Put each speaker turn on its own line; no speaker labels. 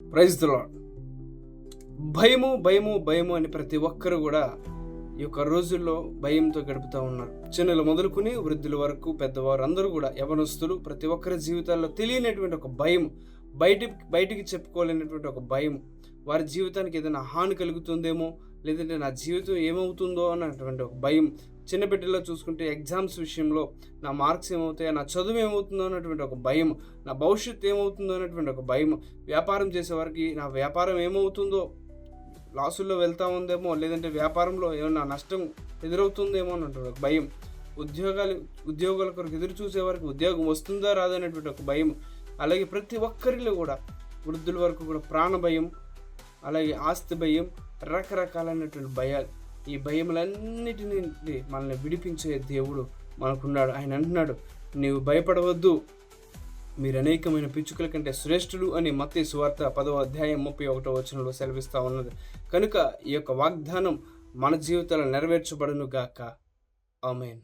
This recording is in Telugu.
Praise the lord. భయము భయము భయము అని ప్రతి ఒక్కరు కూడా ఈ యొక్క రోజుల్లో భయంతో గడుపుతూ ఉన్నారు. చిన్నలు మొదలుకుని వృద్ధుల వరకు పెద్దవారు అందరూ కూడా, యవనస్తులు, ప్రతి ఒక్కరి జీవితాల్లో తెలియనటువంటి ఒక భయం, బయటికి చెప్పుకోలేనటువంటి ఒక భయం, వారి జీవితానికి ఏదైనా హాని కలుగుతుందేమో, లేదంటే నా జీవితం ఏమవుతుందో అన్నటువంటి ఒక భయం. చిన్నబిడ్డల్లో చూసుకుంటే ఎగ్జామ్స్ విషయంలో నా మార్క్స్ ఏమవుతాయో, నా చదువు ఏమవుతుందో అన్నటువంటి ఒక భయం, నా భవిష్యత్తు ఏమవుతుందో అన్నటువంటి ఒక భయం, వ్యాపారం చేసేవారికి నా వ్యాపారం ఏమవుతుందో, లాసుల్లో వెళ్తా ఉందేమో, లేదంటే వ్యాపారంలో ఏమైనా నష్టం ఎదురవుతుందేమో అన్నటువంటి ఒక భయం, ఉద్యోగాల కొరకు ఎదురు చూసేవారికి ఉద్యోగం వస్తుందా రాదనేటువంటి ఒక భయం. అలాగే ప్రతి ఒక్కరిలో కూడా వృద్ధుల వరకు కూడా ప్రాణ భయం, అలాగే ఆస్తి భయం, రకరకాలైనటువంటి భయాలు. ఈ భయములన్నిటి నుండి మనల్ని విడిపించే దేవుడు మనకున్నాడు. ఆయన అంటున్నాడు, నీవు భయపడవద్దు, మీరు అనేకమైన పిచ్చుకల కంటే శ్రేష్ఠులు అని మత్తయి సువార్త 10వ అధ్యాయం 31వ వచనంలో సెలవిస్తూ ఉన్నది. కనుక ఈ యొక్క వాగ్దానం మన జీవితాల్లో నెరవేర్చబడును గాక. ఆమేన్.